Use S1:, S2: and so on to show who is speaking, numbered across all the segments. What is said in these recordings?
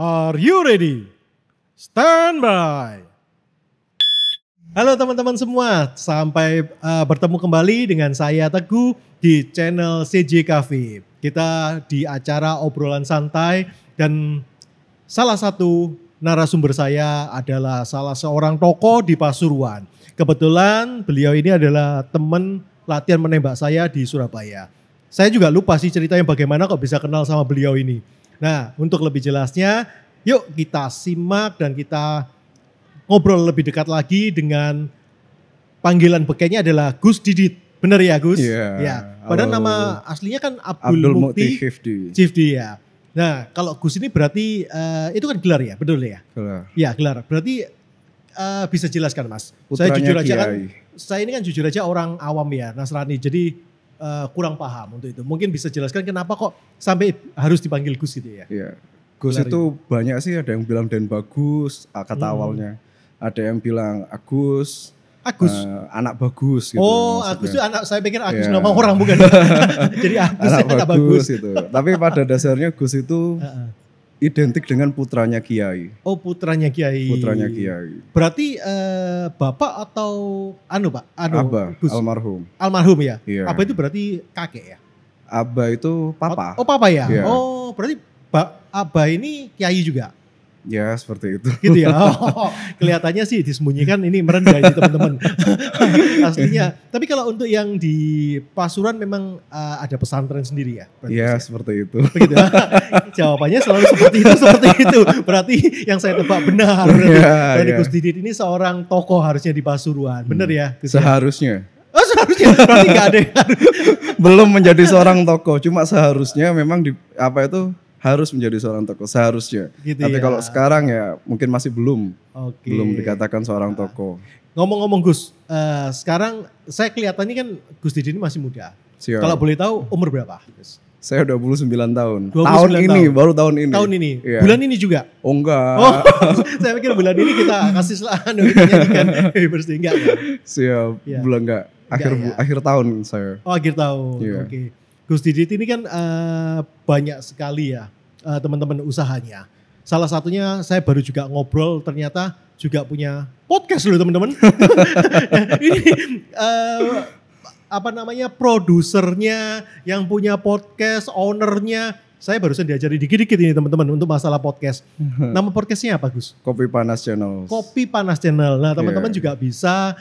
S1: Are you ready? Stand by. Halo teman-teman semua, sampai bertemu kembali dengan saya Teguh di channel CJ Cafe. Kita di acara obrolan santai dan salah satu narasumber saya adalah salah seorang tokoh di Pasuruan. Kebetulan beliau ini adalah teman latihan menembak saya di Surabaya. Saya juga lupa sih ceritanya bagaimana kok bisa kenal sama beliau ini. Nah, untuk lebih jelasnya, yuk kita simak dan kita ngobrol lebih dekat lagi dengan panggilan bekenya adalah Gus Didit. Bener ya Gus?
S2: Iya.
S1: Ya. Padahal nama aslinya kan Abdul Mukti Chifdi ya. Nah, kalau Gus ini berarti itu kan gelar ya, betul ya?
S2: Gelar.
S1: Ya, gelar. Berarti bisa jelaskan Mas.
S2: Putranya
S1: Saya jujur aja
S2: Kiai.
S1: kan, saya ini kan jujur aja orang awam ya, Nasrani. Jadi kurang paham untuk itu. Mungkin bisa jelaskan kenapa kok sampai harus dipanggil Gus gitu ya?
S2: Iya. Gus
S1: Gelar
S2: itu banyak sih, ada yang bilang Den Bagus, kata awalnya. Ada yang bilang Agus. Anak bagus gitu.
S1: Oh,
S2: maksudnya.
S1: Agus itu anak, saya pikir Agus
S2: Iya.
S1: nama orang bukan. Jadi Agus anak bagus.
S2: Itu. Tapi pada dasarnya Gus itu identik dengan putranya Kiai.
S1: Oh, putranya Kiai.
S2: Putranya Kiai.
S1: Berarti bapak atau Pak?
S2: Abah,
S1: Gus.
S2: almarhum.
S1: Almarhum ya?
S2: Iya.
S1: Abah itu berarti kakek ya?
S2: Abah itu papa.
S1: Oh, papa ya?
S2: Iya.
S1: Oh, berarti Abah ini Kiai juga?
S2: Ya, seperti itu.
S1: Gitu ya? Oh, kelihatannya sih disembunyikan ini merendah ini teman-teman. Aslinya. Tapi kalau untuk yang di Pasuruan memang ada pesantren sendiri ya?
S2: Ya, seperti itu.
S1: Begitu. Jawabannya selalu seperti itu. Berarti yang saya tebak benar. Berarti Gus Didit ini seorang tokoh harusnya di Pasuruan. Benar ya? Gus,
S2: seharusnya.
S1: Oh, seharusnya. Berarti gak ada yang
S2: Belum menjadi seorang tokoh, cuma seharusnya memang harus menjadi seorang tokoh seharusnya.
S1: Gitu.
S2: Tapi
S1: ya.
S2: kalau sekarang ya mungkin masih belum
S1: Oke.
S2: dikatakan seorang tokoh.
S1: Ngomong-ngomong Gus, sekarang saya kelihatannya kan Gus Didit ini masih muda.
S2: Siap.
S1: Kalau boleh tahu umur berapa? Gus?
S2: Saya 29 tahun.
S1: 29
S2: tahun ini,
S1: tahun.
S2: baru tahun ini.
S1: Tahun ini?
S2: Iya.
S1: Bulan ini juga?
S2: Oh enggak.
S1: Oh, saya pikir bulan ini kita kasih selahan kita nyanyikan bersih. Enggak ya?
S2: Siap,
S1: Iya.
S2: bulan enggak.
S1: Ya.
S2: Akhir tahun saya.
S1: Oh, akhir tahun.
S2: Iya.
S1: Oke. Gus Didit ini kan banyak sekali ya teman-teman usahanya. Salah satunya saya baru juga ngobrol ternyata juga punya podcast loh teman-teman. Ini produsernya yang punya podcast, ownernya. Saya barusan diajari dikit-dikit ini teman-teman untuk masalah podcast. Nama podcastnya apa Gus?
S2: Kopi Panas Channel.
S1: Kopi Panas Channel. Nah teman-teman juga bisa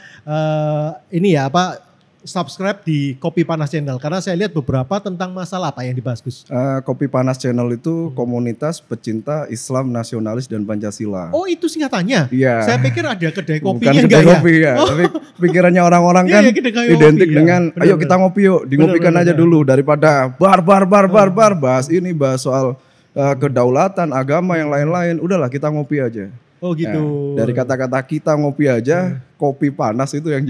S1: subscribe di Kopi Panas Channel. Karena saya lihat beberapa tentang masalah apa yang dibahas Gus.
S2: Kopi Panas Channel itu komunitas pecinta Islam nasionalis dan Pancasila.
S1: Oh itu singkatannya?
S2: Iya.
S1: Saya pikir ada kedai kopinya
S2: Bukan
S1: enggak
S2: kedai kopi ya.
S1: Oh.
S2: Tapi pikirannya orang-orang
S1: Iya,
S2: kan
S1: iya, kedai kopi,
S2: identik
S1: ya.
S2: dengan
S1: Benar,
S2: ayo kita ngopi yuk, dingopikan
S1: Benar,
S2: aja
S1: benar.
S2: dulu daripada bar bahas ini, bahas soal kedaulatan, agama yang lain-lain. Udahlah kita ngopi aja.
S1: Oh gitu.
S2: Ya, dari kata-kata kita ngopi aja, kopi panas itu yang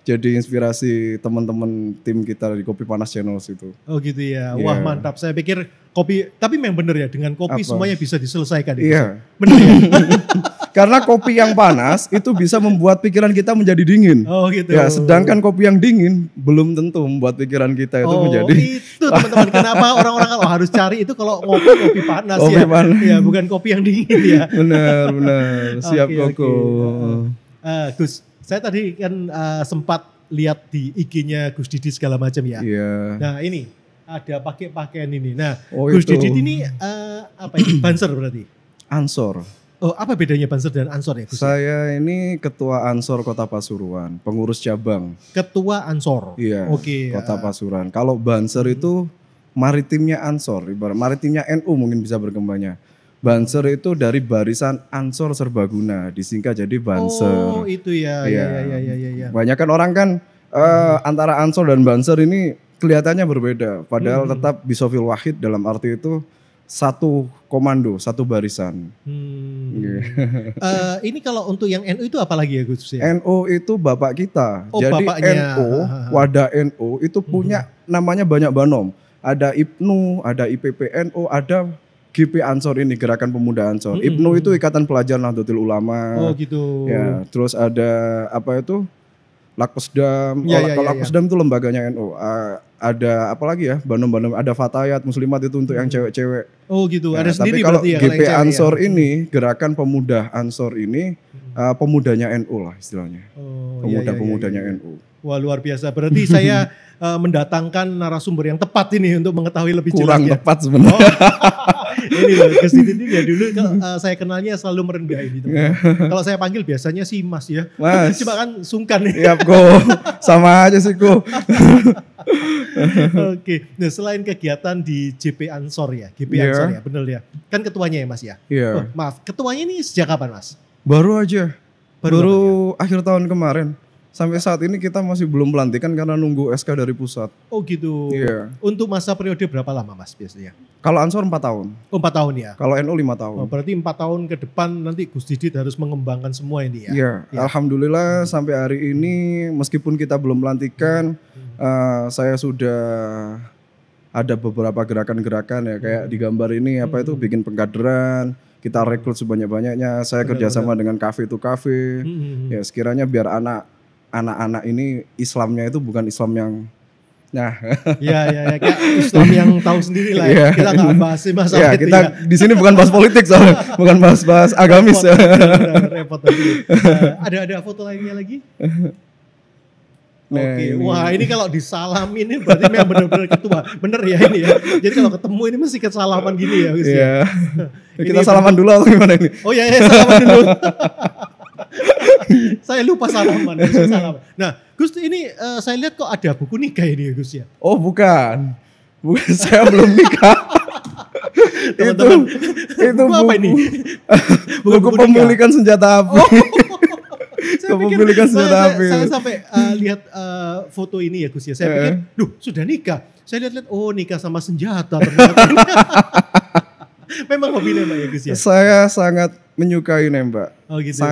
S2: jadi inspirasi teman-teman tim kita di Kopi Panas Channel itu.
S1: Oh gitu ya.
S2: Iya.
S1: Wah mantap. Saya pikir kopi, tapi memang benar ya dengan kopi
S2: Apa?
S1: semuanya bisa diselesaikan.
S2: Iya.
S1: Benar ya?
S2: Karena kopi yang panas itu bisa membuat pikiran kita menjadi dingin.
S1: Oh gitu.
S2: Ya, sedangkan kopi yang dingin belum tentu membuat pikiran kita itu menjadi
S1: itu teman-teman kenapa orang-orang kalau harus cari itu kalau kopi panas
S2: Kopi
S1: ya.
S2: panas.
S1: Ya bukan kopi yang dingin ya.
S2: benar. Siap
S1: Oke,
S2: Koko.
S1: oke. Gus, saya tadi kan sempat lihat di IG-nya Gus Didit segala macam ya.
S2: Iya.
S1: Nah ini ada pakaian ini. Nah
S2: Oh,
S1: Gus
S2: itu.
S1: Didit ini apa ini? Banser berarti?
S2: Ansor.
S1: Oh apa bedanya Banser dan Ansor ya Gus?
S2: Saya ini ketua Ansor Kota Pasuruan, pengurus cabang.
S1: Ketua Ansor.
S2: Iya.
S1: Oke.
S2: Kota Pasuruan. Kalau Banser itu maritimnya Ansor, ibarat maritimnya NU mungkin bisa berkembangnya. Banser itu dari barisan Ansor Serbaguna, disingkat jadi Banser.
S1: Oh itu ya.
S2: Iya.
S1: Ya.
S2: Banyak kan orang kan antara Ansor dan Banser ini kelihatannya berbeda, padahal tetap Bisofil Wahid dalam arti itu satu komando, satu barisan. Iya.
S1: Ini kalau untuk yang NU itu apa lagi ya Gus? Ya?
S2: NU itu bapak kita.
S1: Oh,
S2: jadi
S1: bapaknya.
S2: NU, wadah NU itu punya namanya banyak banom. Ada IPNU, ada IPPNU, ada GP Ansor ini, Gerakan Pemuda Ansor. IPNU itu Ikatan Pelajar Nahdlatul Ulama.
S1: Oh gitu.
S2: Ya, terus ada apa itu? Lakpesdam. Kalau Lakpesdam itu lembaganya NU. Ada apa lagi ya? Bandung, ada Fatayat Muslimat itu untuk yang cewek-cewek.
S1: Oh gitu.
S2: Nah,
S1: ada sendiri
S2: tapi kalau
S1: berarti ya.
S2: GP Ansor ini, Gerakan Pemuda Ansor ini pemudanya NU lah istilahnya. Pemuda-pemudanya NU.
S1: Wah luar biasa. Berarti saya mendatangkan narasumber yang tepat ini untuk mengetahui lebih jelas.
S2: Kurang tepat sebenarnya.
S1: Ini loh, Gus Didin ini ya dulu saya kenalnya selalu merendah ini. Kalau saya panggil biasanya sih Mas ya.
S2: Mas.
S1: Cuma kan sungkan.
S2: Iya kok, sama aja sih kok.
S1: Oke, nah selain kegiatan di JP Ansor ya, GP Ansor ya, bener ya. Kan ketuanya ya Mas ya?
S2: Iya.
S1: Maaf, ketuanya ini sejak kapan Mas?
S2: Baru aja, baru
S1: ya?
S2: akhir tahun kemarin. Sampai saat ini kita masih belum pelantikan karena nunggu SK dari pusat.
S1: Oh gitu.
S2: Iya.
S1: Untuk masa periode berapa lama Mas biasanya?
S2: Kalau Ansor 4 tahun.
S1: Oh 4 tahun ya?
S2: Kalau NU 5 tahun.
S1: Oh, berarti 4 tahun ke depan nanti Gus Didit harus mengembangkan semua ini ya?
S2: Iya, ya. Alhamdulillah sampai hari ini meskipun kita belum pelantikan, saya sudah ada beberapa gerakan-gerakan ya kayak di gambar ini apa itu bikin pengkaderan, kita rekrut sebanyak-banyaknya, saya kerjasama dengan cafe to cafe, ya sekiranya biar anak-anak ini Islamnya itu bukan Islam yang
S1: ya kayak Islam yang tahu sendiri lah ya. Kita nggak bahas masalah itu
S2: kita di sini bukan bahas politik soalnya, bukan bahas agamis.
S1: Repot. Ada foto lainnya lagi? Oke, wah ini kalau disalamin ini berarti memang benar-benar ketua. Bener ya ini ya. Jadi kalau ketemu ini mesti kesalaman gini ya Gus ya.
S2: Kita salaman dulu atau gimana ini?
S1: Oh ya salaman dulu. Saya lupa salaman. Nah Gus ini saya lihat kok ada buku nikah ini ya Gus ya.
S2: Oh bukan saya belum nikah. itu
S1: buku apa ini?
S2: buku pemilikan senjata api. Kepemilikan senjata api.
S1: Saya sampai lihat foto ini ya Gus ya. Saya pikir, sudah nikah. Saya lihat oh nikah sama senjata ternyata. Memang hobi nembak ya Gus ya?
S2: Saya sangat menyukai nembak.
S1: Oh gitu.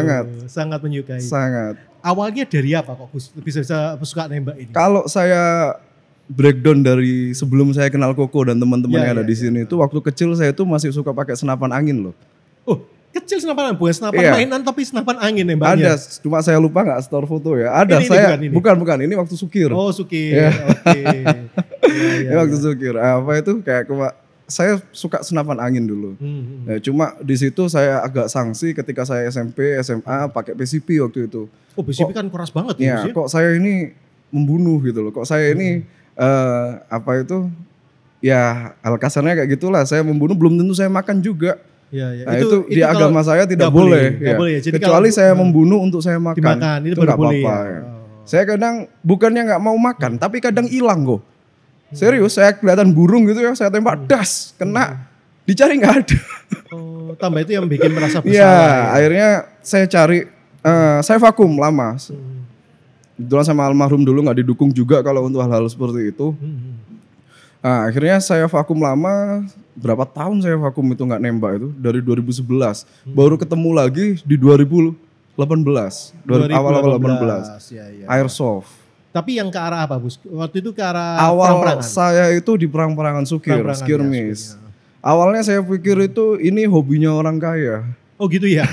S1: Sangat menyukai.
S2: Sangat.
S1: Awalnya dari apa kok Gus bisa suka nembak ini?
S2: Kalau saya breakdown dari sebelum saya kenal Koko dan teman-teman yang ada di sini itu waktu kecil saya itu masih suka pakai senapan angin loh.
S1: Oh, kecil senapan bukan senapan mainan tapi senapan angin nembaknya.
S2: Ada, cuma saya lupa nggak store foto ya. Ada bukan ini waktu Sukir.
S1: Oh Sukir. Oke.
S2: Ini waktu Sukir. Apa itu kayak saya suka senapan angin dulu. Ya, cuma di situ saya agak sanksi ketika saya SMP, SMA pakai PCP waktu itu.
S1: Oh PCP kan keras banget
S2: ya. Kok saya ini membunuh gitu loh. Kok saya ini apa itu ya kasarnya kayak gitulah. Saya membunuh belum tentu saya makan juga.
S1: Ya.
S2: Nah, itu di agama saya tidak boleh. Ya. Boleh. Jadi kecuali saya membunuh untuk saya makan.
S1: Dimakan, itu
S2: nggak apa-apa. Ya. Saya kadang bukannya nggak mau makan, tapi kadang hilang kok. Serius, saya kelihatan burung gitu ya, saya tembak das, kena, dicari nggak ada.
S1: Oh, tambah itu yang bikin merasa bersalah.
S2: Ya, akhirnya saya cari, saya vakum lama. Kebetulan sama almarhum dulu nggak didukung juga kalau untuk hal-hal seperti itu. Nah, akhirnya saya vakum lama, berapa tahun saya vakum itu nggak nembak itu, dari 2011. Baru ketemu lagi di 2018, awal-awal 18, Airsoft.
S1: Tapi yang ke arah apa Bus? Waktu itu ke arah
S2: awal
S1: perang-perangan?
S2: Saya itu di perang-perangan skirmish. Awalnya saya pikir itu ini hobinya orang kaya.
S1: Oh gitu ya?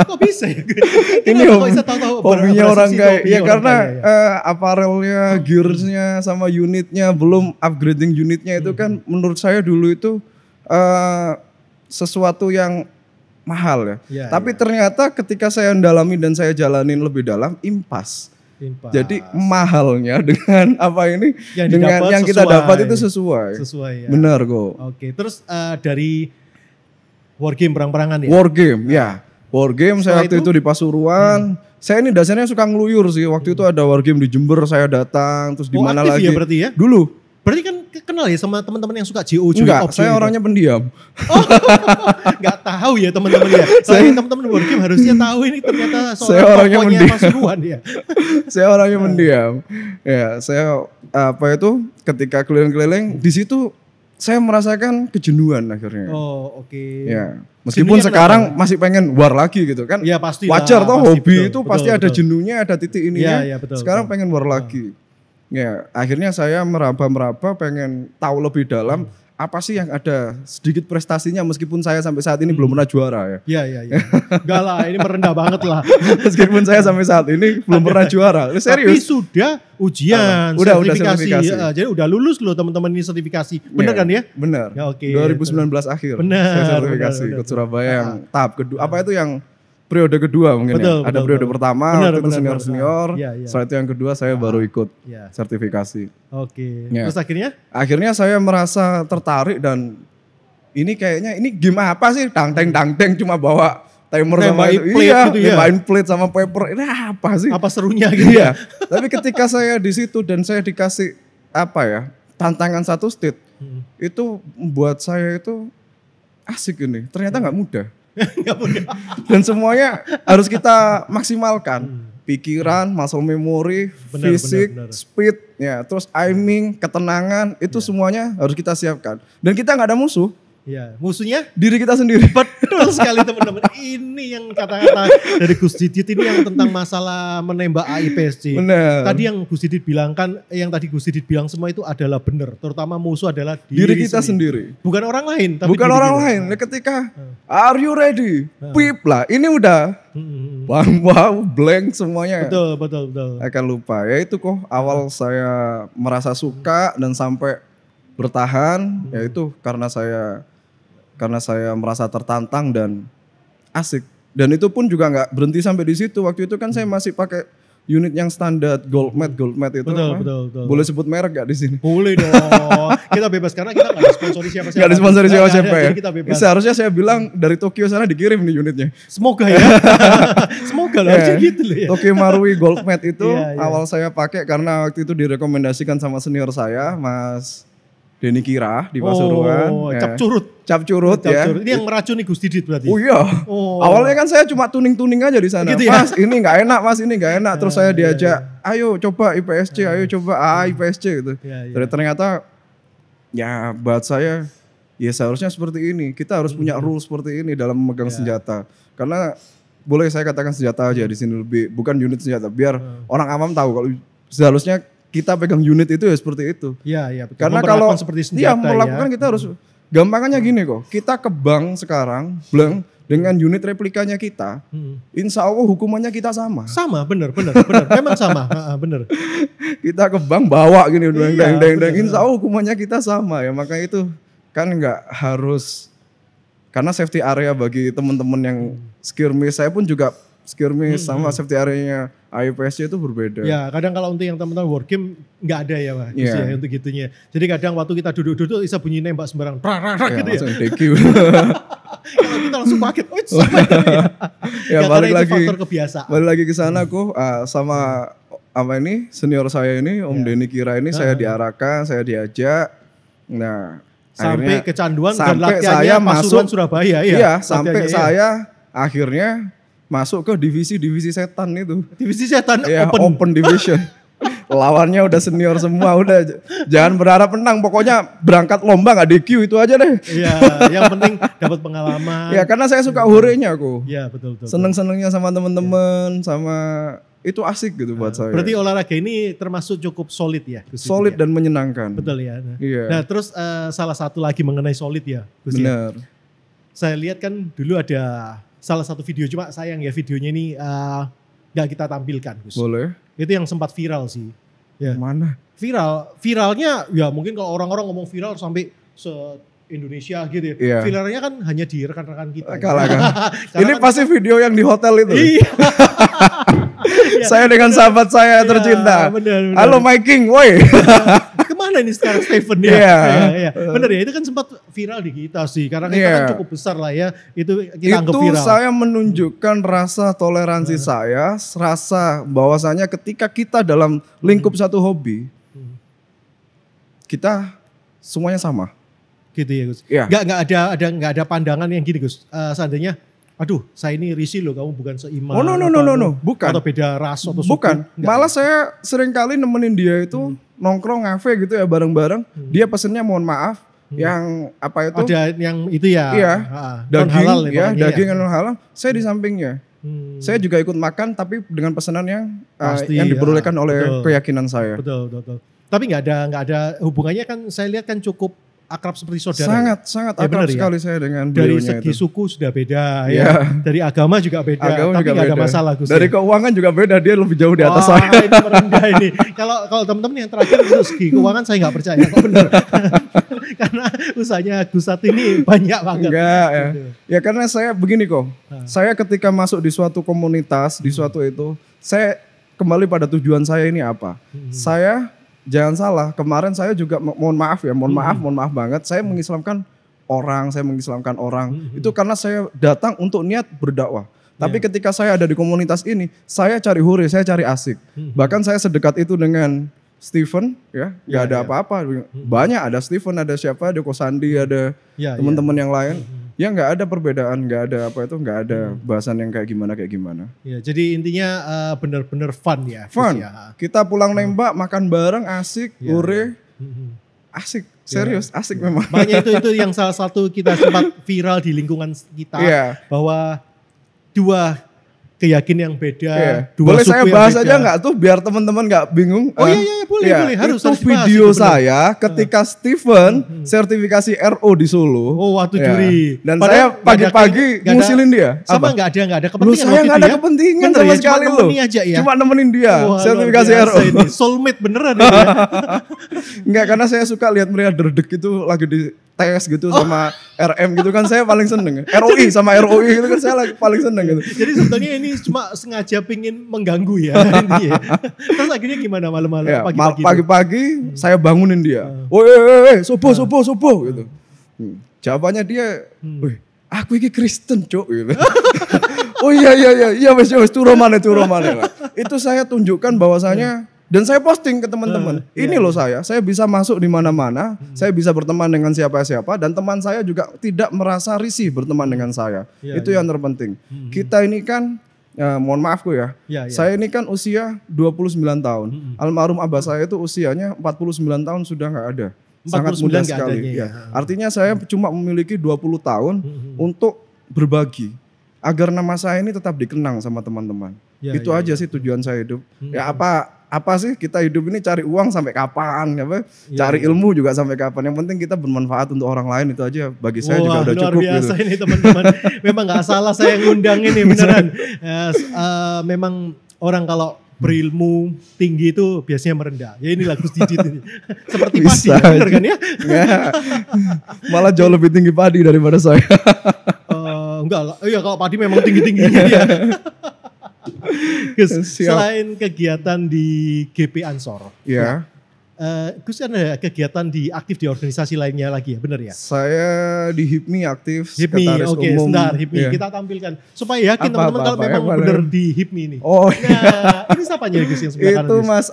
S1: Kok bisa ya?
S2: Ini hobinya orang kaya. Ya karena apparelnya, gearsnya sama unitnya, belum upgrading unitnya itu kan menurut saya dulu itu sesuatu yang mahal ya. Tapi ternyata ketika saya mendalami dan saya jalanin lebih dalam, impas. Jadi mahalnya dengan apa ini yang kita dapat itu sesuai
S1: ya.
S2: Benar kok.
S1: Oke, terus dari wargame perang-perangan ya?
S2: Wargame saya waktu itu di Pasuruan. Saya ini dasarnya suka ngeluyur sih. Waktu itu ada wargame di Jember saya datang, terus di mana lagi?
S1: Ya berarti ya?
S2: Dulu.
S1: Berarti kan kenal ya sama teman-teman yang suka JO juga?
S2: Enggak, saya orangnya pendiam.
S1: Oh, enggak tahu ya teman-teman ya. Saya teman-teman wargame harusnya tahu ini ternyata
S2: seorang tokohnya
S1: Pasuruan ya.
S2: Saya orangnya pendiam. Ya, saya apa itu ketika keliling-keliling di situ saya merasakan kejenuhan akhirnya.
S1: Oh, oke.
S2: Ya, meskipun sekarang masih pengen war lagi gitu kan.
S1: Ya pasti.
S2: Wajar toh hobi itu pasti ada jenuhnya, ada titik ininya.
S1: Ya, betul,
S2: sekarang pengen war lagi. Ya, akhirnya saya meraba-meraba pengen tahu lebih dalam apa sih yang ada sedikit prestasinya meskipun saya sampai saat ini belum pernah juara ya.
S1: Iya. Enggak lah, ini merendah banget lah.
S2: Meskipun saya sampai saat ini belum pernah juara. Ini serius.
S1: Tapi sudah ujian,
S2: Udah
S1: sertifikasi.
S2: sertifikasi.
S1: Jadi udah lulus loh teman-teman ini sertifikasi. Bener kan ya?
S2: Bener.
S1: Ya, oke.
S2: 2019 akhir.
S1: Bener,
S2: Saya sertifikasi
S1: bener.
S2: ikut Surabaya yang tahap kedua. Apa itu yang periode kedua mungkin
S1: Betul,
S2: ya. Ada periode pertama waktu itu senior-senior.
S1: Iya.
S2: Setelah itu yang kedua saya baru ikut
S1: Iya.
S2: sertifikasi.
S1: Oke.
S2: Ya.
S1: Terus akhirnya?
S2: Akhirnya saya merasa tertarik dan ini kayaknya ini game apa sih? Dangdeng cuma bawa timer sama
S1: Nembakin
S2: itu.
S1: plate
S2: Iya,
S1: gitu ya.
S2: nembakin plate sama paper. Ini apa sih?
S1: Apa serunya gitu ya?
S2: Iya. Tapi ketika saya di situ dan saya dikasih apa ya? Tantangan satu state. Itu buat saya itu asik ini. Ternyata nggak mudah.
S1: Nggak mudah.
S2: Dan semuanya harus kita maksimalkan. Pikiran, muscle memory,
S1: Benar,
S2: fisik,
S1: benar.
S2: speed, ya, terus aiming, ketenangan, itu semuanya harus kita siapkan. Dan kita nggak ada musuh,
S1: Iya, musuhnya
S2: diri kita sendiri.
S1: betul sekali teman-teman. Ini yang kata-kata dari Gus Didit ini yang tentang masalah menembak AIPSC.
S2: Benar.
S1: Tadi yang Gus Didit bilang kan, yang tadi Gus Didit bilang semua itu adalah benar. Terutama musuh adalah
S2: Diri kita sendiri.
S1: Bukan orang lain, tapi
S2: Bukan
S1: diri
S2: orang
S1: kita.
S2: lain. Ketika are you ready? Pip lah. Ini udah wow, blank semuanya.
S1: Betul.
S2: Akan lupa. Ya itu kok awal saya merasa suka dan sampai bertahan. Yaitu karena saya merasa tertantang dan asik. Dan itu pun juga nggak berhenti sampai di situ. Waktu itu kan saya masih pakai unit yang standar gold mat itu.
S1: Betul.
S2: Boleh sebut merek gak di sini?
S1: Boleh dong. Kita bebas karena kita nggak disponsori siapa-siapa.
S2: Gak disponsori
S1: Nggak
S2: siapa
S1: ada,
S2: ya.
S1: jadi kita bebas.
S2: Seharusnya saya bilang dari Tokyo sana dikirim nih unitnya.
S1: Semoga ya. Semoga lah, harusnya gitu loh ya.
S2: Tokyo Marui Gold Mat itu
S1: Iya.
S2: awal saya pakai karena waktu itu direkomendasikan sama senior saya, Mas Denny Kira di Pasuruan.
S1: Oh,
S2: Ya.
S1: cap curut.
S2: Cap curut ya.
S1: Ini yang meracuni Gus Didit berarti.
S2: Oh iya.
S1: Oh.
S2: Awalnya kan saya cuma tuning-tuning aja di sana.
S1: Gitu ya?
S2: Mas ini nggak enak, Mas ini nggak enak. Terus saya diajak, ayo coba IPSC, ayo coba IPSC gitu.
S1: Iya.
S2: Dan ternyata ya buat saya ya seharusnya seperti ini. Kita harus punya rule seperti ini dalam memegang senjata. Karena boleh saya katakan senjata aja di sini lebih bukan unit senjata. Biar orang awam tahu kalau seharusnya kita pegang unit itu ya seperti itu.
S1: Iya, betul.
S2: Karena
S1: Memperlakukan
S2: kalau
S1: seperti senjata
S2: melakukan kita harus gampangannya gini kok. Kita ke bank sekarang, blank dengan unit replikanya kita. Insya Allah hukumannya kita sama.
S1: Sama, bener. Memang sama, bener.
S2: Kita ke bank bawa gini,
S1: Iya,
S2: deng.
S1: bener.
S2: Insya Allah hukumannya kita sama ya. Makanya itu kan nggak harus karena safety area bagi teman-teman yang skirmish. Saya pun juga skirmish sama safety areanya IPSC itu berbeda.
S1: Ya, kadang kalau untuk yang teman-teman war game nggak ada ya, Pak.
S2: Iya.
S1: Ya, untuk gitunya. Jadi kadang waktu kita duduk-duduk bisa bunyi nembak sembarang.
S2: Ya,
S1: Gitu ya.
S2: langsung DQ.
S1: Kalau kita langsung kaget. Oh, itu sama gitu ya.
S2: Ya,
S1: karena
S2: balik
S1: itu
S2: lagi.
S1: faktor kebiasaan.
S2: Balik lagi ke sana aku sama apa ini senior saya ini Om Denny Kira ini saya diarahkan, saya diajak. Nah,
S1: Sampai
S2: akhirnya
S1: kecanduan dan
S2: sampai
S1: latihannya
S2: saya
S1: Pasuruan
S2: masuk
S1: Surabaya ya.
S2: Iya, sampai
S1: Latihannya, ya.
S2: saya akhirnya masuk ke divisi setan itu.
S1: Divisi setan
S2: Ya,
S1: open.
S2: open division. Lawannya udah senior semua, udah jangan berharap menang, pokoknya berangkat lomba nggak DQ itu aja deh.
S1: Iya, yang penting dapat pengalaman.
S2: Ya karena saya suka hurenya aku.
S1: Iya, betul.
S2: Seneng-senengnya sama teman-teman, sama itu asik gitu buat saya.
S1: Berarti olahraga ini termasuk cukup solid ya? Gus,
S2: Solid
S1: itu ya?
S2: dan menyenangkan.
S1: Betul ya.
S2: Iya.
S1: Nah, terus salah satu lagi mengenai solid ya, Gus ya.
S2: Benar.
S1: Saya lihat kan dulu ada salah satu video, cuma sayang ya videonya ini nggak kita tampilkan, Gus.
S2: Boleh.
S1: Itu yang sempat viral sih. Ya.
S2: Mana?
S1: Viralnya ya mungkin kalau orang-orang ngomong viral sampai Indonesia gitu ya.
S2: Iya.
S1: Viralnya kan hanya di rekan-rekan kita.
S2: Kalah kan.
S1: Karena
S2: Ini
S1: kan-
S2: pasti video yang di hotel itu.
S1: Iya.
S2: Saya dengan sahabat saya
S1: Iya,
S2: tercinta.
S1: benar.
S2: Halo my king, woi.
S1: Kemana ini sekarang Stephen ya?
S2: Iya.
S1: Iya. Bener ya, itu kan sempat viral di kita sih. Karena kita
S2: Iya.
S1: kan cukup besar lah ya. Itu kita anggap
S2: Itu
S1: viral.
S2: saya menunjukkan rasa toleransi saya, rasa bahwasanya ketika kita dalam lingkup satu hobi, kita semuanya sama.
S1: Gitu ya Gus.
S2: Iya.
S1: Nggak ada pandangan yang gini Gus. Seandainya, aduh saya ini risih loh kamu bukan seiman.
S2: Oh, no, bukan.
S1: Atau beda ras atau suku.
S2: Bukan,
S1: Nggak.
S2: malah saya sering kali nemenin dia itu nongkrong ngafe gitu ya bareng-bareng. Dia pesennya mohon maaf yang apa itu
S1: Ada yang itu ya.
S2: Iya.
S1: Non
S2: daging
S1: halal
S2: ya,
S1: pokoknya
S2: daging non halal. Saya di sampingnya. Saya juga ikut makan tapi dengan pesanan yang
S1: Pasti,
S2: yang diperbolehkan
S1: ya,
S2: oleh
S1: betul.
S2: keyakinan saya.
S1: Betul. Tapi nggak ada hubungannya kan saya lihat kan cukup akrab seperti saudara.
S2: Sangat
S1: Ya,
S2: akrab
S1: benar
S2: sekali saya dengan
S1: dari
S2: beliaunya
S1: segi
S2: itu.
S1: suku sudah beda
S2: Iya.
S1: ya. Dari agama juga beda.
S2: Agama
S1: tapi
S2: juga
S1: nggak ada
S2: beda.
S1: masalah Gus.
S2: Dari keuangan juga beda, dia lebih jauh di atas
S1: Wah,
S2: saya.
S1: ini merendah ini. Kalau teman-teman yang terakhir itu segi keuangan saya nggak percaya kok bener. Karena usahanya Gus Sat ini banyak banget.
S2: Enggak ya.
S1: Gitu.
S2: Ya karena saya begini kok. Saya ketika masuk di suatu komunitas, di suatu itu, saya kembali pada tujuan saya ini apa. Saya jangan salah, kemarin saya juga mohon maaf banget, saya mengislamkan orang, itu karena saya datang untuk niat berdakwah. Tapi ketika saya ada di komunitas ini, saya cari huri, saya cari asik. Bahkan saya sedekat itu dengan Steven, ya, nggak ada apa-apa. Banyak, ada Steven, ada siapa, ada Kosandi, ada teman-teman yang lain. Ya nggak ada perbedaan, nggak ada bahasan yang kayak gimana.
S1: Ya, jadi intinya benar-benar fun ya.
S2: Fun.
S1: Ya.
S2: Kita pulang nembak, makan bareng, asik, hore, asik, serius, asik memang.
S1: Makanya itu yang salah satu kita sempat viral di lingkungan kita bahwa dua keyakinan yang beda, dua
S2: boleh
S1: suku
S2: saya
S1: yang
S2: bahas
S1: beda.
S2: aja nggak tuh biar teman-teman nggak bingung?
S1: Oh iya boleh harus
S2: itu
S1: dibahas,
S2: video
S1: itu benar.
S2: saya ketika Steven sertifikasi RO di Solo.
S1: Oh waktu juri.
S2: Dan
S1: Padahal
S2: saya pagi-pagi ngusilin dia.
S1: Sama nggak ada kepentingan.
S2: Saya nggak ada kepentingan sama sekali loh. Cuma nemenin dia sertifikasi RO.
S1: Ini. Soulmate beneran ini ya.
S2: Enggak, karena saya suka lihat mereka derdek itu lagi di tes gitu sama RM gitu kan, saya paling seneng. ROI sama ROI gitu kan saya paling seneng gitu.
S1: Jadi sebetulnya ini cuma sengaja pingin mengganggu ya. Terus akhirnya gimana malam-malam
S2: pagi-pagi saya bangunin dia. Woi, subuh gitu. Jawabannya dia, "Wih, aku ini Kristen, Cuk." gitu. Oh iya wes turu mana. Itu saya tunjukkan bahwasanya. Dan saya posting ke teman-teman, ini loh saya bisa masuk di mana-mana, saya bisa berteman dengan siapa-siapa, dan teman saya juga tidak merasa risih berteman dengan saya. Itu yang terpenting. Kita ini kan, mohon maafku ya, saya ini kan usia 29 tahun, almarhum abah saya itu usianya 49 tahun sudah nggak ada, sangat muda sekali. Artinya saya cuma memiliki 20 tahun untuk berbagi, agar nama saya ini tetap dikenang sama teman-teman. Itu aja sih tujuan saya hidup. Ya apa sih kita hidup ini cari uang sampai kapan, cari ilmu juga sampai kapan. Yang penting kita bermanfaat untuk orang lain, itu aja bagi saya juga udah cukup.
S1: Luar biasa gitu. Ini teman-teman. Memang nggak salah saya ngundang ini beneran. Memang orang kalau berilmu tinggi itu biasanya merendah. Ya inilah Gus Didit ini. Seperti padi ya, bener kan ya?
S2: Malah jauh lebih tinggi padi daripada saya.
S1: Enggak lah, iya kalau padi memang tinggi-tingginya ya. Gus, selain kegiatan di GP Ansor, Gus kan ada kegiatan aktif di organisasi lainnya lagi ya, benar ya?
S2: Saya di HIPMI aktif,
S1: sekretaris umum. Sebentar, HIPMI kita tampilkan supaya yakin teman-teman kalau memang benar di HIPMI ini.
S2: Oh
S1: nah, ini siapanya Gus yang sebelah kanan?
S2: Itu Mas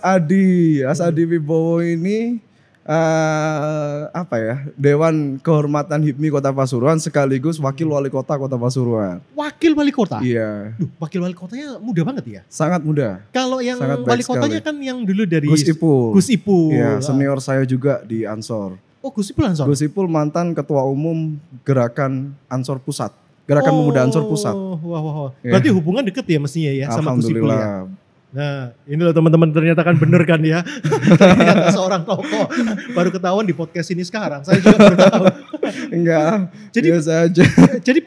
S2: Adi Wibowo ini. Dewan Kehormatan HIPMI Kota Pasuruan sekaligus Wakil Wali Kota Kota Pasuruan.
S1: Wakil Wali Kota?
S2: Iya.
S1: Wakil Wali Kotanya muda banget ya?
S2: Sangat muda.
S1: Kalau yang wali kotanya kan yang dulu dari
S2: Gus Ipul. Iya, senior saya juga di Ansor.
S1: Oh, Gus Ipul Ansor?
S2: Gus Ipul mantan Ketua Umum Gerakan Ansor Pusat. Gerakan Pemuda Ansor Pusat.
S1: Wah. Berarti hubungan deket ya mestinya ya sama Gus Ipul ya? Nah, ini loh teman-teman, ternyata kan bener kan ya. Ternyata seorang tokoh. Baru ketahuan di podcast ini sekarang. Saya juga baru tahu.
S2: Enggak, biasa aja.
S1: Jadi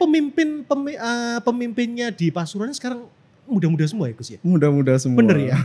S1: pemimpinnya di Pasuruan sekarang muda-muda semua ya Gus ya?
S2: Muda-muda semua.
S1: Bener ya?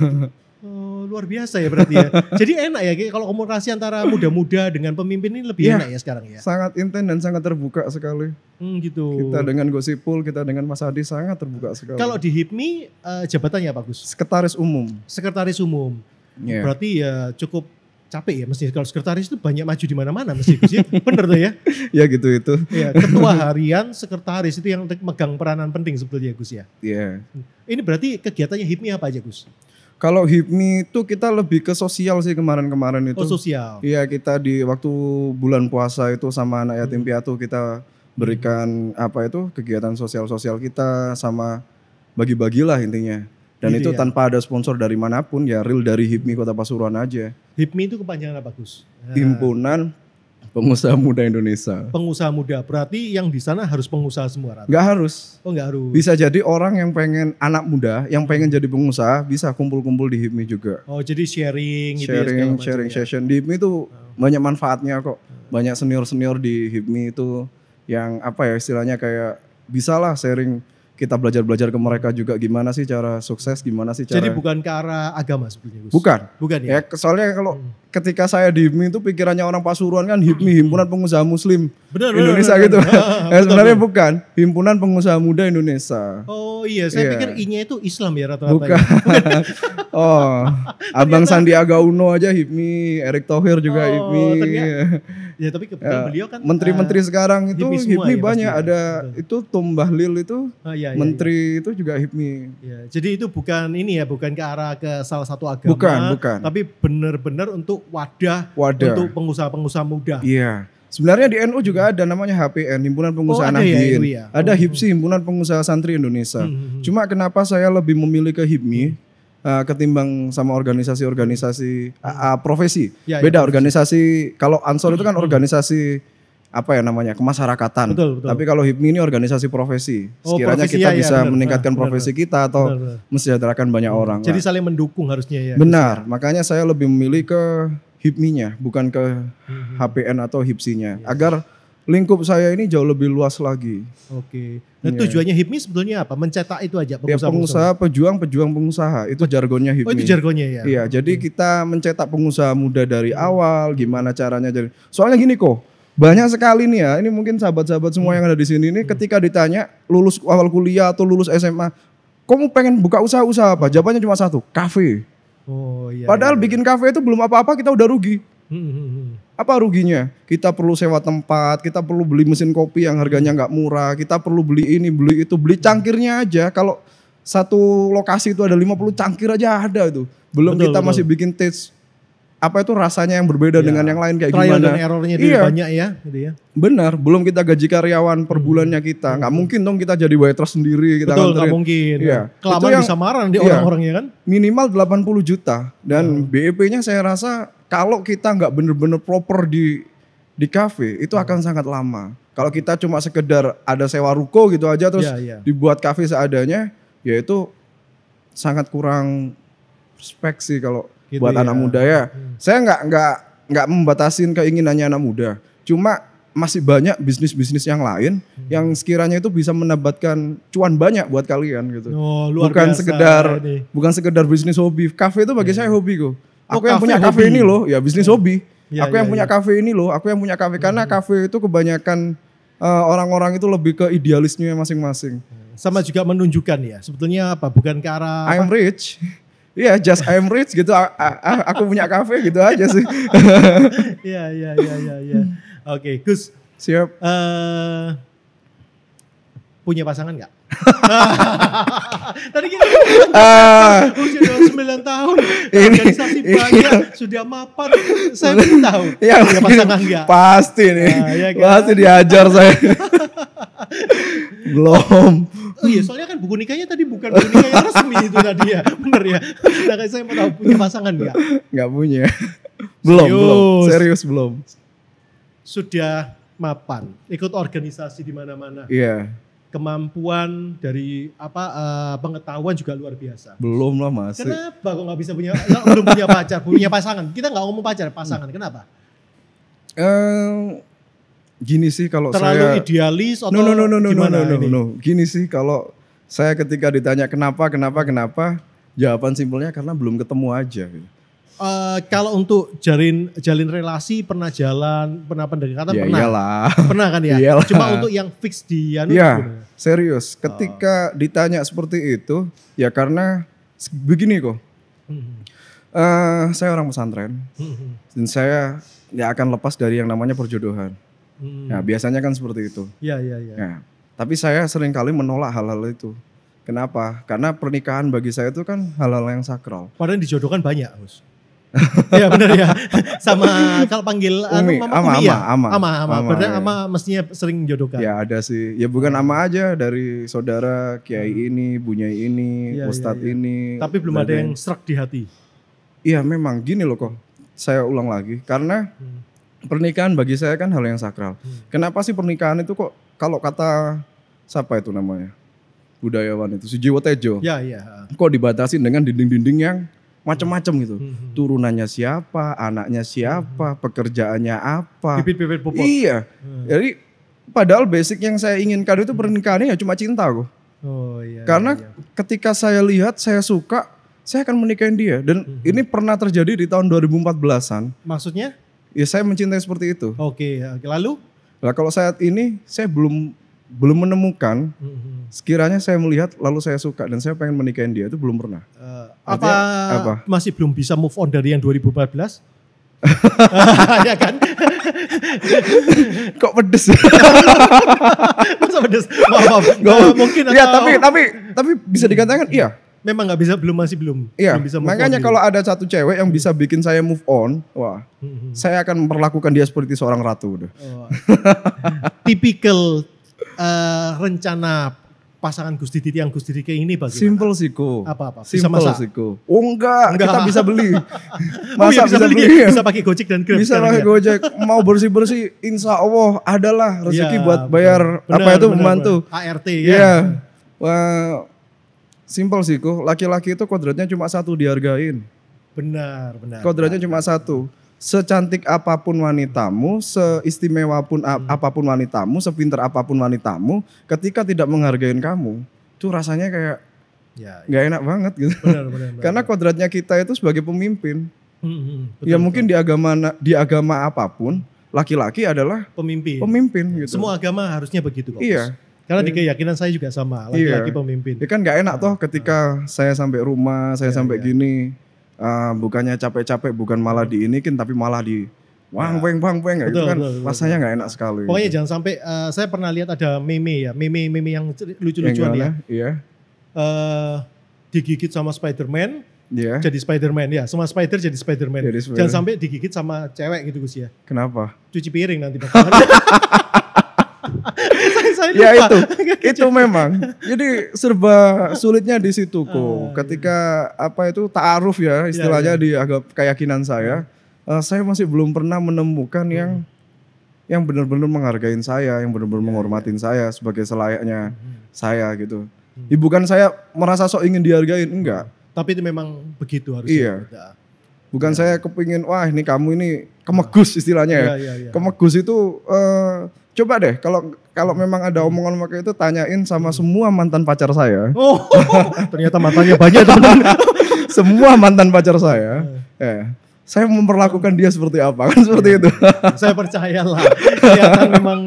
S1: Luar biasa ya berarti ya. Jadi enak ya kalau komunikasi antara muda-muda dengan pemimpin ini lebih enak ya sekarang ya.
S2: Sangat intens dan sangat terbuka sekali.
S1: Gitu.
S2: Kita dengan Gus Ipul, kita dengan Mas Adi sangat terbuka sekali.
S1: Kalau di HIPMI jabatannya apa Gus?
S2: Sekretaris Umum.
S1: Sekretaris Umum. Berarti ya cukup capek ya mesti, kalau sekretaris itu banyak maju di mana-mana mesti Gus ya. Bener tuh ya?
S2: Ya gitu itu.
S1: Ya, ketua harian, sekretaris itu yang megang peranan penting sebetulnya Gus ya.
S2: Iya.
S1: Ini berarti kegiatannya HIPMI apa aja Gus?
S2: Kalau HIPMI itu kita lebih ke sosial sih kemarin-kemarin itu.
S1: Oh sosial.
S2: Iya, kita di waktu bulan puasa itu sama anak yatim piatu kita berikan kegiatan sosial-sosial kita sama bagi-bagilah intinya. Dan itu tanpa ada sponsor dari manapun, ya real dari HIPMI Kota Pasuruan aja.
S1: HIPMI itu kepanjangan apa Gus?
S2: Himpunan Pengusaha muda Indonesia.
S1: Pengusaha muda, berarti yang di sana harus pengusaha semua rata?
S2: Nggak harus.
S1: Oh nggak harus.
S2: Bisa jadi orang yang pengen, anak muda yang pengen jadi pengusaha bisa kumpul-kumpul di HIPMI juga.
S1: Oh jadi sharing gitu ya, segala macam
S2: Sharing
S1: ya.
S2: session di HIPMI itu banyak manfaatnya kok. Banyak senior-senior di HIPMI itu yang apa ya istilahnya kayak bisalah sharing, kita belajar-belajar ke mereka juga gimana sih cara sukses, gimana sih cara.
S1: Jadi bukan ke arah agama sebetulnya, Gus?
S2: Bukan
S1: ya?
S2: Soalnya kalau ketika saya di HIPMI itu pikirannya orang Pasuruan kan HIPMI, Himpunan Pengusaha Muslim Indonesia gitu. Sebenarnya bukan, Himpunan Pengusaha Muda Indonesia.
S1: Oh iya, saya pikir I-nya itu Islam ya rata-rata.
S2: Bukan. Oh, Abang Sandiaga Uno aja HIPMI, Erick Thohir juga HIPMI.
S1: Ya tapi kebetulan beliau kan
S2: menteri-menteri sekarang itu HIPMI
S1: ya,
S2: banyak
S1: pasti,
S2: ada
S1: betul.
S2: Itu Tum Bahlil itu
S1: iya,
S2: menteri itu juga HIPMI.
S1: Ya, jadi itu bukan ini ya, bukan ke arah ke salah satu agama,
S2: bukan.
S1: Tapi benar-benar untuk wadah untuk pengusaha-pengusaha muda.
S2: Iya. Sebenarnya di NU juga ada namanya HPN, Himpunan Pengusaha Nahdien.
S1: Ya?
S2: Ada HIPSI, Himpunan Pengusaha Santri Indonesia. Cuma kenapa saya lebih memilih ke HIPMI ketimbang sama organisasi-organisasi profesi. Beda profesi. Organisasi, kalau Ansor itu kan organisasi apa ya namanya, kemasyarakatan.
S1: Betul.
S2: Tapi kalau HIPMI ini organisasi profesi. Sekiranya profesi, kita bisa meningkatkan profesi kita atau mensejahterakan banyak orang.
S1: Jadi saling mendukung harusnya ya.
S2: Benar, makanya saya lebih memilih ke HIPMI-nya, bukan ke HPN atau HIPSI-nya. Agar lingkup saya ini jauh lebih luas lagi.
S1: Oke. Nah tujuannya HIPMI sebetulnya apa? Mencetak itu aja
S2: pengusaha, pejuang pengusaha. Itu jargonnya HIPMI.
S1: Oh itu jargonnya ya?
S2: Iya, jadi kita mencetak pengusaha muda dari awal, gimana caranya. Soalnya gini kok, banyak sekali nih ya, ini mungkin sahabat-sahabat semua yang ada di sini ini ketika ditanya lulus awal kuliah atau lulus SMA, kamu pengen buka usaha apa? Jawabannya cuma satu, kafe.
S1: Oh iya.
S2: Padahal bikin kafe itu belum apa-apa kita udah rugi. Apa ruginya? Kita perlu sewa tempat, kita perlu beli mesin kopi yang harganya nggak murah, kita perlu beli ini, beli itu, beli cangkirnya aja. Kalau satu lokasi itu ada 50 cangkir aja ada itu. Belum betul. Masih bikin taste apa itu rasanya yang berbeda dengan yang lain kayak
S1: trial
S2: gimana.
S1: Dan errornya banyak ya, gitu ya.
S2: Benar, belum kita gaji karyawan per bulannya kita. Nggak mungkin dong kita jadi waitress sendiri. Kita
S1: betul, nggak mungkin.
S2: Iya.
S1: Kelamaan bisa marah di orang-orangnya kan.
S2: Minimal 80 juta. Dan BEP-nya saya rasa kalau kita nggak bener-bener proper di kafe, itu akan sangat lama. Kalau kita cuma sekedar ada sewa ruko gitu aja terus dibuat kafe seadanya, ya itu sangat kurang respect sih kalau gitu buat anak muda ya. Saya nggak membatasin keinginannya anak muda. Cuma masih banyak bisnis-bisnis yang lain yang sekiranya itu bisa mendapatkan cuan banyak buat kalian gitu.
S1: Oh, luar biasa
S2: bukan sekedar bisnis hobi. Kafe itu bagi saya hobi kok. Aku yang punya kafe ini loh, ya bisnis hobi. Aku yang punya kafe ini loh, aku yang punya kafe karena kafe itu kebanyakan orang-orang itu lebih ke idealisnya masing-masing.
S1: Sama juga menunjukkan ya, sebetulnya apa? Bukan ke arah
S2: I'm rich. Iya, just I'm rich gitu. Aku punya kafe gitu aja sih.
S1: Iya. Oke, Gus.
S2: Siap.
S1: Punya pasangan nggak? Tadi kita usia 29 tahun, organisasi banyak, sudah mapan. Saya belum tahu.
S2: Ya,
S1: punya pasangan nggak?
S2: Pasti nih. Pasti diajar saya. Belum.
S1: Oh iya, soalnya kan buku nikahnya tadi bukan buku nikah yang resmi itu tadi ya. Bener ya. Nah, saya mau tahu punya pasangan nggak?
S2: Nggak punya. Belum. Serius belum.
S1: Sudah mapan, ikut organisasi di mana-mana.
S2: Iya.
S1: Kemampuan dari pengetahuan juga luar biasa.
S2: Belum lah Mas.
S1: Kenapa kok nggak bisa belum punya pacar, punya pasangan? Kita nggak ngomong pasangan. Kenapa?
S2: Gini sih kalau
S1: terlalu idealis atau gimana ini?
S2: Gini sih kalau saya ketika ditanya kenapa, jawaban simpelnya karena belum ketemu aja.
S1: Kalau untuk jalin relasi pernah pendekatan
S2: ya,
S1: pernah.
S2: Iyalah.
S1: Pernah kan ya?
S2: Iyalah.
S1: Cuma untuk yang fix dia.
S2: Iya, serius. Ketika ditanya seperti itu, ya karena begini kok. Saya orang pesantren. Dan saya nggak akan lepas dari yang namanya perjodohan. Nah, biasanya kan seperti itu.
S1: Iya.
S2: Nah, tapi saya seringkali menolak hal-hal itu. Kenapa? Karena pernikahan bagi saya itu kan hal-hal yang sakral.
S1: Padahal dijodohkan banyak, Gus. Iya benar ya. Sama kalau panggil Umi ya. Ama. Berarti ama mestinya sering menjodohkan.
S2: Ya ada sih. Ya bukan ama aja, dari saudara kiai ini, bunyai ini, ustadz ini.
S1: Tapi belum ada yang serak di hati.
S2: Iya memang gini loh kok. Saya ulang lagi karena Pernikahan bagi saya kan hal yang sakral. Kenapa sih pernikahan itu kok kalau kata siapa itu namanya? Budayawan itu, Sujiwo Tejo.
S1: Ya, iya.
S2: Kok dibatasi dengan dinding-dinding yang macam-macam gitu. Turunannya siapa, anaknya siapa, pekerjaannya apa.
S1: Bibit-bibit bobot.
S2: Iya. Jadi padahal basic yang saya inginkan itu pernikahannya ya cuma cinta kok.
S1: Oh iya.
S2: Karena
S1: iya.
S2: ketika saya lihat, saya suka, saya akan menikahin dia. Dan ini pernah terjadi di tahun 2014-an.
S1: Maksudnya?
S2: Ya saya mencintai seperti itu.
S1: Oke, lalu?
S2: Nah kalau saat ini saya belum menemukan. Sekiranya saya melihat lalu saya suka dan saya pengen menikahin dia itu belum pernah.
S1: Apa masih belum bisa move on dari yang 2014? Ya kan?
S2: Kok pedes?
S1: Masa pedes? Maaf. Mungkin
S2: ya,
S1: atau
S2: tapi bisa dikatakan iya.
S1: Memang nggak bisa, masih belum
S2: Iya.
S1: bisa move
S2: Makanya
S1: on
S2: kalau ada satu cewek yang bisa bikin saya move on, wah, saya akan memperlakukan dia seperti seorang ratu udah.
S1: Oh. Tipikal rencana pasangan Gusti Titi yang Gusti Dike ini bagaimana?
S2: Simple sih kok.
S1: Apa? Bisa
S2: Simple
S1: masak?
S2: sih kok. Oh enggak, kita bisa beli.
S1: Masa bisa beli?
S2: ya?
S1: Bisa pakai Gojek dan Grab.
S2: Bisa pakai Gojek. Mau bersih-bersih, insya Allah adalah rezeki
S1: Ya,
S2: buat bayar
S1: benar,
S2: apa itu
S1: benar,
S2: membantu.
S1: ART ya.
S2: Iya. Wah, simple sih kok. Laki-laki itu kodratnya cuma satu, dihargain.
S1: Benar.
S2: Kodratnya cuma satu. Secantik apapun wanitamu, seistimewa pun apapun wanitamu, sepintar apapun wanitamu, ketika tidak menghargai kamu, itu rasanya kayak nggak enak banget gitu.
S1: Benar.
S2: Karena kodratnya kita itu sebagai pemimpin.
S1: Betul,
S2: Ya mungkin di agama apapun, laki-laki adalah pemimpin gitu.
S1: Semua agama harusnya begitu kok.
S2: Iya.
S1: Karena di keyakinan saya juga sama, laki-laki pemimpin.
S2: Ya kan nggak enak toh ketika saya sampai rumah, saya sampai gini. Bukannya capek-capek, bukan malah diinikin tapi malah di bang itu kan rasanya nggak enak sekali.
S1: Pokoknya jangan sampai saya pernah lihat ada meme yang lucu-lucuan ya.
S2: Iya.
S1: Digigit sama Spider-Man,
S2: Iya.
S1: jadi Spider-Man ya. Semua spider jadi Spider-Man.
S2: Jadi Spider-Man.
S1: Jangan sampai digigit sama cewek gitu Gus ya.
S2: Kenapa?
S1: Cuci piring nanti bakalan. saya
S2: Ya
S1: lupa.
S2: itu memang. Jadi serba sulitnya di situ kok. Ketika apa itu ta'aruf ya istilahnya di keyakinan saya masih belum pernah menemukan yang benar-benar menghargain saya, yang benar-benar menghormatin saya sebagai selayaknya saya gitu. Bukan saya merasa sok ingin dihargain, enggak.
S1: Tapi itu memang begitu harusnya.
S2: Iya. Bukan saya kepingin, wah ini kamu ini kemegus istilahnya ya.
S1: Iya.
S2: Kemegus itu coba deh kalau memang ada omongan kayak itu tanyain sama semua mantan pacar saya.
S1: Oh, ternyata matanya banyak teman-teman.
S2: Semua mantan pacar saya. Saya memperlakukan dia seperti apa kan seperti itu.
S1: Saya percayalah. Kelihatan memang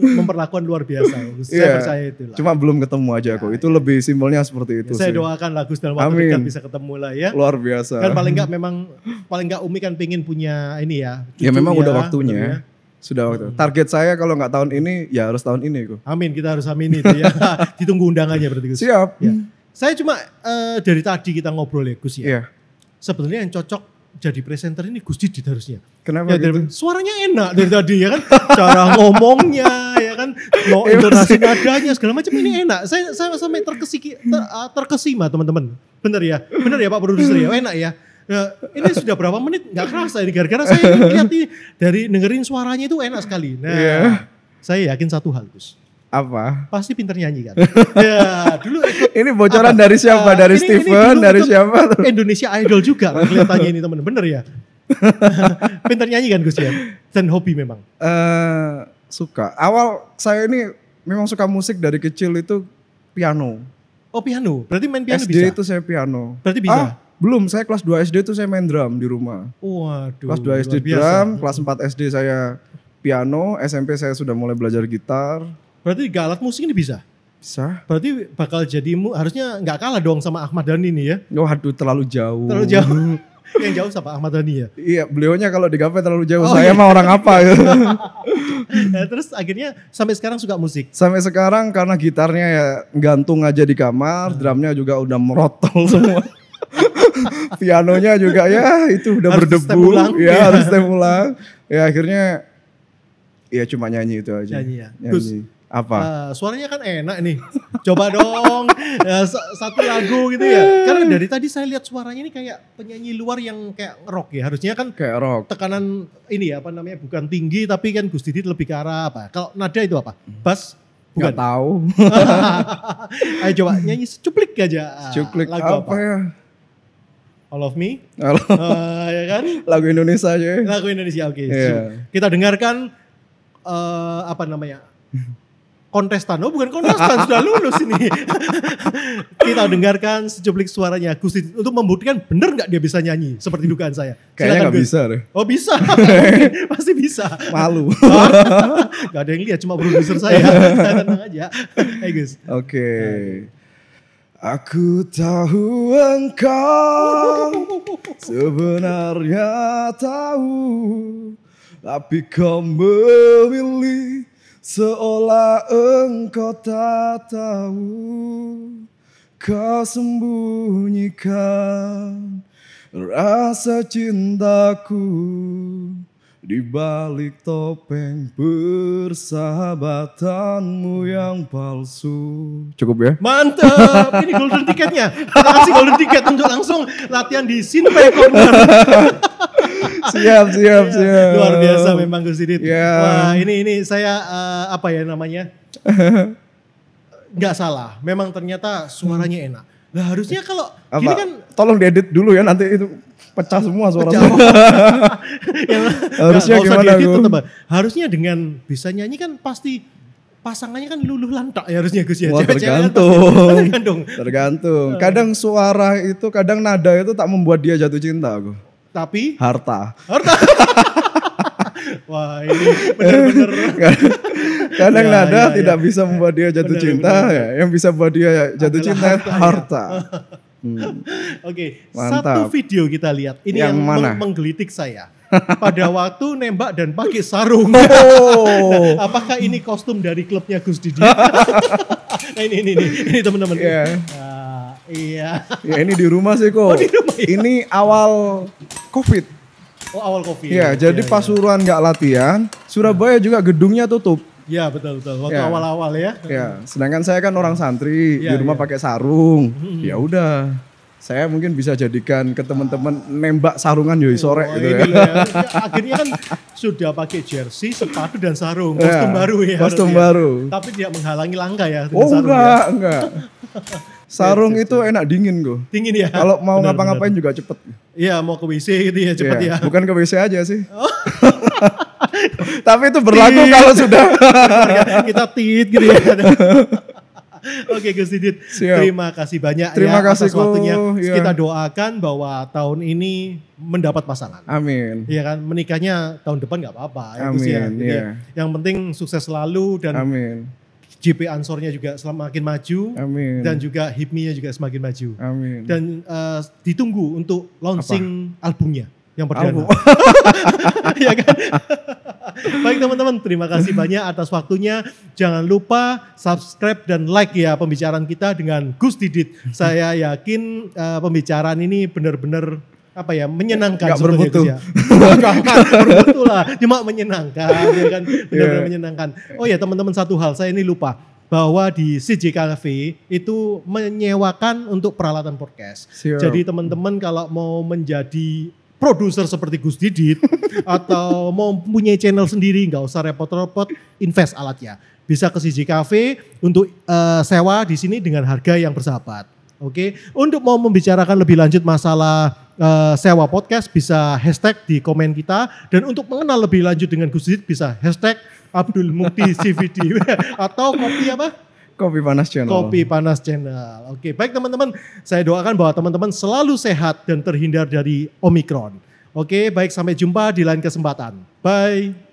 S1: memperlakukan luar biasa. Saya percaya itu lah.
S2: Cuma belum ketemu aja kok. Itu lebih simpelnya seperti itu
S1: Saya
S2: sih.
S1: doakan lah Gus dalam waktu dekat bisa ketemu lah ya.
S2: Luar biasa.
S1: Kan paling enggak Umi kan pengen punya ini ya.
S2: Ya memang
S1: cucu
S2: udah
S1: ya,
S2: waktunya. Sudah waktu. Target saya kalau nggak tahun ini ya harus tahun ini kok.
S1: Amin, kita harus amin itu ya. Ditunggu undangannya berarti Gus.
S2: Siap.
S1: Ya. Saya cuma dari tadi kita ngobrol ya Gus ya.
S2: Iya.
S1: Sebenarnya yang cocok jadi presenter ini Gus Didit harusnya.
S2: Kenapa
S1: Ya,
S2: gitu?
S1: suaranya enak dari tadi ya kan. Cara ngomongnya ya kan. Intonasi nadanya segala macam ini enak. Saya sampai terkesima teman-teman. Bener ya Pak Produser ya. Enak ya. Nah, ini sudah berapa menit nggak kerasa ini gara-gara saya lihat ini dari dengerin suaranya itu enak sekali. Nah, saya yakin satu hal Gus.
S2: Apa?
S1: Pasti pinter nyanyi kan. Ya, dulu
S2: ini bocoran dari siapa? Dari Steven, dari siapa?
S1: Indonesia Idol juga kelihatannya ini teman. Bener ya? Pinter nyanyi kan Gus ya? Dan hobi memang.
S2: Suka. Awal saya ini memang suka musik dari kecil itu piano.
S1: Oh piano, berarti main piano
S2: SD
S1: bisa?
S2: itu saya piano.
S1: Berarti bisa?
S2: Belum, saya kelas 2 SD itu saya main drum di rumah.
S1: Waduh.
S2: Kelas 2 SD drum, kelas 4 SD saya piano, SMP saya sudah mulai belajar gitar.
S1: Berarti alat musik ini bisa?
S2: Bisa.
S1: Berarti bakal jadi harusnya nggak kalah dong sama Ahmad Dhani nih ya?
S2: Waduh, terlalu jauh.
S1: Terlalu jauh. Yang jauh sama Ahmad Dhani ya?
S2: Iya, beliaunya kalau di gape terlalu jauh. Saya mah orang apa gitu.
S1: Nah, terus akhirnya sampai sekarang suka musik?
S2: Sampai sekarang karena gitarnya ya gantung aja di kamar, drumnya juga udah merotol semua. Pianonya juga ya itu udah
S1: harus
S2: berdebu.
S1: step ulang.
S2: Harus step ulang. Ya akhirnya ya cuma nyanyi itu aja.
S1: Nyanyi ya.
S2: Nyanyi.
S1: Gus, Suaranya kan enak nih. Coba dong satu lagu gitu ya. Karena dari tadi saya lihat suaranya ini kayak penyanyi luar yang kayak rock ya. Harusnya kan
S2: Kayak rock.
S1: tekanan ini apa namanya bukan tinggi tapi kan Gus Didit lebih ke arah apa? Kalau nada itu apa? Bass? Bukan.
S2: Gak tahu.
S1: Ayo coba nyanyi secuplik aja.
S2: Cuklik
S1: Lagu
S2: apa ya?
S1: All of Me?
S2: Halo.
S1: Ya kan?
S2: Lagu Indonesia aja.
S1: Lagu Indonesia, oke.
S2: Iya.
S1: Kita dengarkan apa namanya? Kontestan, bukan kontestan, sudah lulus ini. Kita dengarkan secuplik suaranya Gus Didit untuk membuktikan bener nggak dia bisa nyanyi seperti dugaan saya.
S2: Kayaknya nggak
S1: Gus.
S2: bisa deh.
S1: Oh bisa, pasti bisa.
S2: Malu.
S1: Gak ada yang lihat, cuma produser saya. Tenang aja. Hey Gus.
S2: Oke. Aku tahu engkau sebenarnya tahu, tapi kau memilih seolah engkau tak tahu. Kau sembunyikan rasa cintaku di balik topeng persahabatanmu yang palsu. Cukup ya?
S1: Mantap, ini golden ticketnya. Kita kasih golden ticket untuk langsung latihan di Sinpe Corner.
S2: Siap.
S1: Luar biasa memang Gus Didit.
S2: Yeah.
S1: Wah ini saya apa ya namanya? Nggak salah, memang ternyata suaranya enak. Nah harusnya kalau gini kan.
S2: Tolong diedit dulu ya, nanti itu pecah semua suara.
S1: Harusnya gimana Gus? Harusnya dengan bisa nyanyi kan pasti pasangannya kan luluh lantak ya harusnya Gus ya.
S2: Wah, tergantung. Kadang suara itu, kadang nada itu tak membuat dia jatuh cinta aku.
S1: Tapi
S2: harta.
S1: Wah ini benar-benar.
S2: Kadang nada tidak bisa membuat dia jatuh cinta. Ya. Yang bisa buat dia jatuh cinta harta.
S1: Oke, satu video kita lihat. Ini yang menggelitik saya. Pada waktu nembak dan pakai sarung. Apakah ini kostum dari klubnya Gus Didit? Nah, ini teman-teman. Iya.
S2: Ya ini di rumah sih kok.
S1: Di rumah, ya?
S2: Ini awal COVID.
S1: Awal COVID.
S2: Ya, jadi Pasuruan nggak latihan. Surabaya juga gedungnya tutup.
S1: Ya betul. Waktu awal-awal ya.
S2: Ya, sedangkan saya kan orang santri, di rumah pakai sarung. Ya udah. Saya mungkin bisa jadikan ke teman-teman nembak sarungan yoi sore gitu ya.
S1: Akhirnya kan sudah pakai jersey, sepatu dan sarung. Kostum baru ya.
S2: Kostum baru.
S1: Tapi tidak menghalangi langkah ya.
S2: Enggak. Sarung itu enak dingin kok.
S1: Dingin ya.
S2: Kalau mau ngapa-ngapain juga cepet.
S1: Iya mau ke WC gitu ya cepet ya.
S2: Bukan ke WC aja sih. Tapi itu berlaku kalau sudah.
S1: Kita tit gitu ya. Oke Gus Didit, terima kasih banyak atas waktunya. Kita doakan bahwa tahun ini mendapat pasangan.
S2: Amin.
S1: Iya kan, menikahnya tahun depan nggak apa-apa.
S2: Amin.
S1: Yang penting sukses selalu dan JP Ansornya juga semakin maju.
S2: Amin.
S1: Dan juga HIPMI-nya juga semakin maju.
S2: Amin.
S1: Dan ditunggu untuk launching albumnya yang perdana. Iya kan? Baik teman-teman, terima kasih banyak atas waktunya. Jangan lupa subscribe dan like ya pembicaraan kita dengan Gus Didit. Saya yakin pembicaraan ini benar-benar menyenangkan.
S2: Gak bermutu.
S1: Ya. Gak bermutu lah, cuma menyenangkan. Ya kan? Benar-benar menyenangkan. Oh ya teman-teman, satu hal saya ini lupa. Bahwa di CJ Cafe itu menyewakan untuk peralatan podcast. Jadi teman-teman kalau mau menjadi produser seperti Gus Didit atau mau punya channel sendiri, nggak usah repot-repot, invest alatnya. Bisa ke CJ Cafe untuk sewa di sini dengan harga yang bersahabat. Oke, untuk mau membicarakan lebih lanjut masalah sewa podcast bisa hashtag di komen kita, dan untuk mengenal lebih lanjut dengan Gus Didit bisa hashtag Abdul Mukti CVD atau Kopi Panas Channel. Oke, baik teman-teman. Saya doakan bahwa teman-teman selalu sehat dan terhindar dari Omikron. Oke, baik, sampai jumpa di lain kesempatan. Bye.